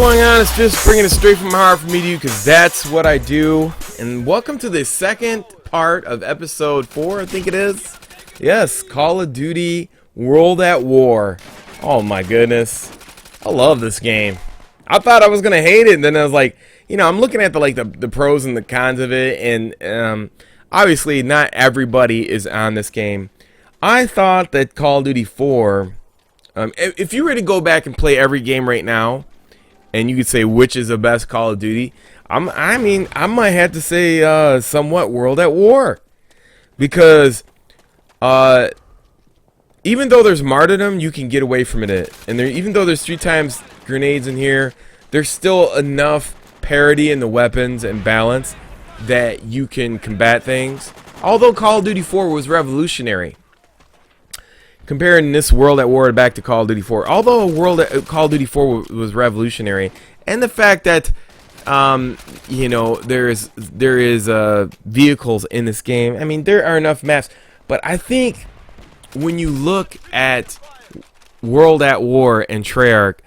going on? It's just bringing it straight from my heart for me to you, because that's what I do. And welcome to the second part of episode 4, I think it is. Yes, Call of Duty World at War. Oh my goodness, I love this game. I thought I was gonna hate it, and then I was like, you know, I'm looking at the pros and the cons of it, and obviously not everybody is on this game. I thought that Call of Duty 4, if you were to go back and play every game right now, and you could say which is the best Call of Duty, I might have to say somewhat World at War, because even though there's martyrdom, you can get away from it, and even though there's 3 times grenades in here, there's still enough parity in the weapons and balance that you can combat things. Although Call of Duty 4 was revolutionary, comparing this World at War back to Call of Duty 4, although Call of Duty 4 was revolutionary, and the fact that you know, there is vehicles in this game. I mean, there are enough maps, but I think when you look at World at War and Treyarch,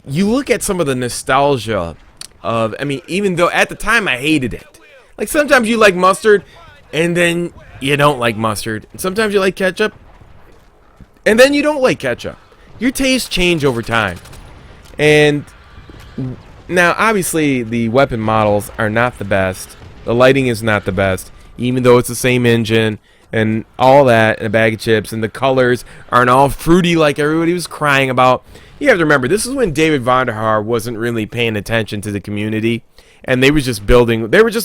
you look at some of the nostalgia of, I mean, even though at the time I hated it. Like, sometimes you like mustard, and then you don't like mustard. And sometimes you like ketchup, and then you don't like ketchup. Your tastes change over time. And now, obviously, the weapon models are not the best. The lighting is not the best, even though it's the same engine and all that, and a bag of chips, and the colors aren't all fruity like everybody was crying about. You have to remember, this is when David Vonderhaar wasn't really paying attention to the community, and they were just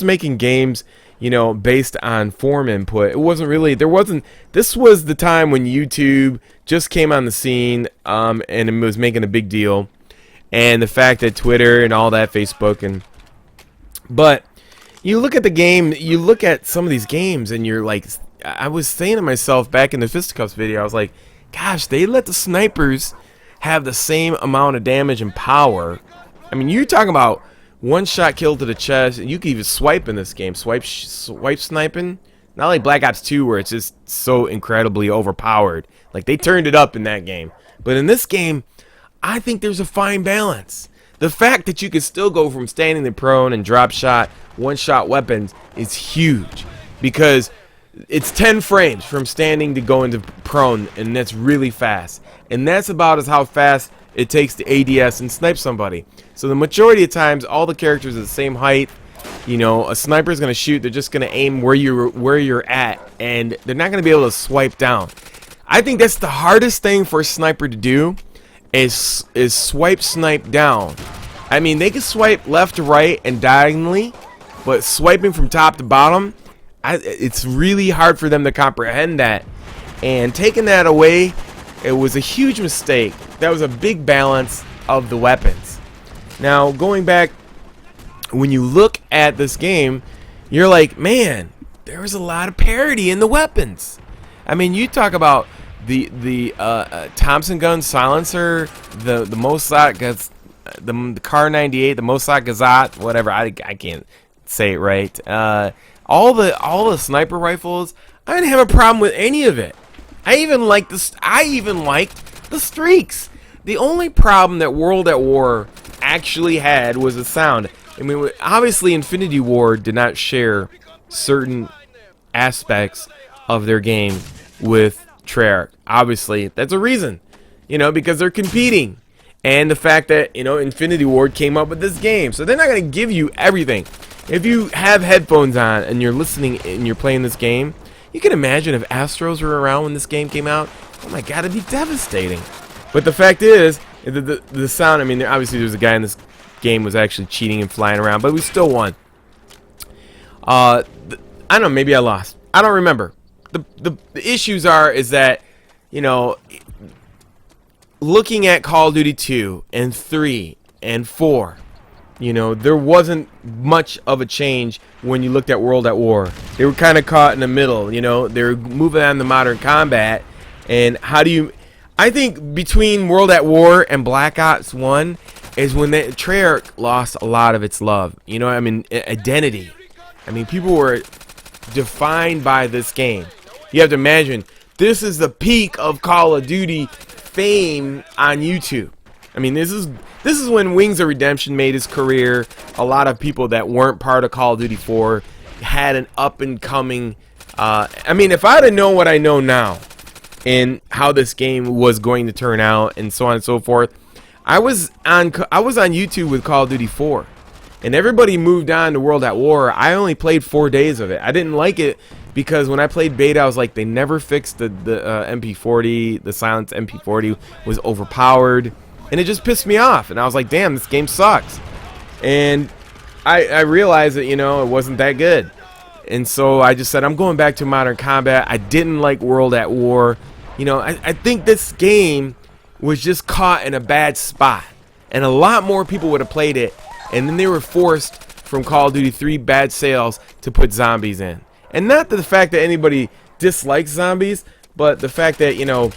making games, you know, based on form input. It wasn't really, this was the time when YouTube just came on the scene, and it was making a big deal, and the fact that Twitter and all that, Facebook, but you look at the game, you look at some of these games, and you're like, I was saying to myself back in the Fisticuffs video, I was like, gosh, they let the snipers have the same amount of damage and power. I mean, you're talking about one shot kill to the chest, and you can even swipe in this game. Swipe sniping. Not like Black Ops 2, where it's just so incredibly overpowered. Like, they turned it up in that game. But in this game, I think there's a fine balance. The fact that you can still go from standing to prone and drop shot, one-shot weapons is huge, because it's 10 frames from standing to going to prone, and that's really fast. And that's about as how fast it takes to ADS and snipe somebody. So the majority of times, all the characters are the same height. You know, a sniper is going to shoot. They're just going to aim where you're at, and they're not going to be able to swipe down. I think that's the hardest thing for a sniper to do, is swipe snipe down. I mean, they can swipe left to right and diagonally, but swiping from top to bottom, it's really hard for them to comprehend that. And taking that away, it was a huge mistake. That was a big balance of the weapons. Now, going back, when you look at this game, you're like, man, there was a lot of parity in the weapons. I mean, you talk about the Thompson gun silencer, the Mossad, the Car 98, the Mossad Gazat, whatever. I can't say it right. All the sniper rifles, I didn't have a problem with any of it. I even liked the streaks. The only problem that World at War actually had was the sound. I mean, obviously Infinity Ward did not share certain aspects of their game with Treyarch. Obviously, that's a reason, you know, because they're competing. And the fact that, you know, Infinity Ward came up with this game, so they're not going to give you everything. If you have headphones on and you're listening and you're playing this game, you can imagine if Astros were around when this game came out. Oh my god, it'd be devastating. But the fact is, the sound, I mean, obviously there's a guy in this game was actually cheating and flying around, but we still won. I don't know, maybe I lost. I don't remember. The issues is that, you know, looking at Call of Duty 2 and 3 and 4, you know, there wasn't much of a change when you looked at World at War. They were kind of caught in the middle, you know. They were moving on to modern combat. And how do you... I think between World at War and Black Ops 1 is when Treyarch lost a lot of its love. You know, I mean, identity. I mean, people were defined by this game. You have to imagine, this is the peak of Call of Duty fame on YouTube. I mean, this is This is when Wings of Redemption made his career. A lot of people that weren't part of Call of Duty 4 had an up and coming. I mean, if I'd have known what I know now and how this game was going to turn out and so on and so forth, I was on YouTube with Call of Duty 4, and everybody moved on to World at War. I only played 4 days of it. I didn't like it because when I played beta, I was like, they never fixed the MP40. The silenced MP40 was overpowered, and it just pissed me off. And I was like, damn, this game sucks. And I realized that, you know, it wasn't that good. And so I just said, I'm going back to Modern Combat. I didn't like World at War. You know, I think this game was just caught in a bad spot. And a lot more people would have played it. And then they were forced from Call of Duty 3 bad sales to put zombies in. And not the fact that anybody dislikes zombies, but the fact that, you know,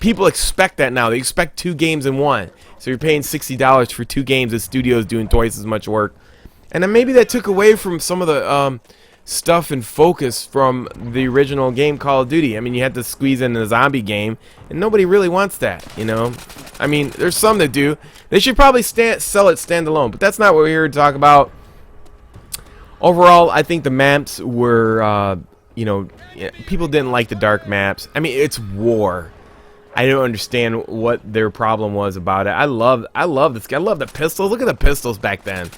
people expect that now. They expect 2 games in one. So you're paying $60 for 2 games. The studio's doing twice as much work. And then maybe that took away from some of the stuff and focus from the original game, Call of Duty. I mean, you had to squeeze in a zombie game, and nobody really wants that, you know? I mean, there's some that do. They should probably sell it standalone, but that's not what we're here to talk about. Overall, I think the maps were, you know, people didn't like the dark maps. I mean, it's war. I don't understand what their problem was about it. I love this guy. I love the pistols. Look at the pistols back then.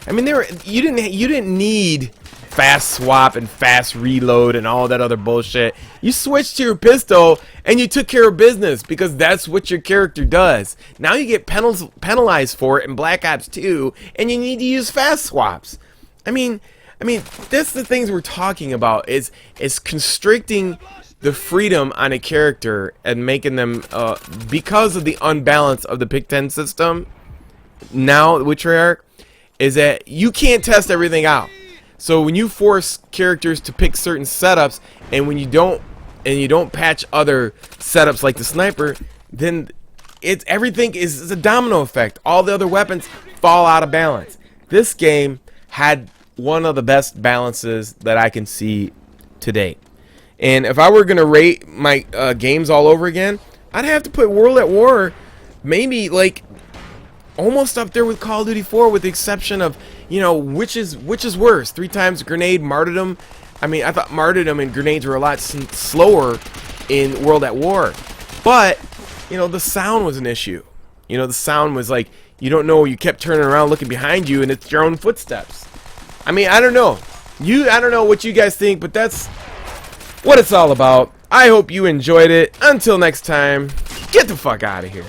I mean, you didn't need fast swap and fast reload and all that other bullshit. You switched to your pistol and you took care of business because that's what your character does. Now you get penalized for it in Black Ops 2, and you need to use fast swaps. I mean, that's the things we're talking about. Is constricting the freedom on a character and making them because of the unbalance of the Pick-10 system. Now with Treyarch, is that you can't test everything out. So when you force characters to pick certain setups, and when you don't patch other setups like the sniper, then everything is a domino effect. All the other weapons fall out of balance. This game had one of the best balances that I can see to date. And if I were gonna rate my games all over again, I'd have to put World at War maybe like almost up there with Call of Duty 4, with the exception of, you know, which is worse, 3 times grenade, martyrdom. I mean, I thought martyrdom and grenades were a lot slower in World at War, but you know, the sound was an issue. You know, the sound was like, you don't know, you kept turning around looking behind you and it's your own footsteps. I mean, I don't know. I don't know what you guys think, but that's what it's all about. I hope you enjoyed it. Until next time, get the fuck out of here.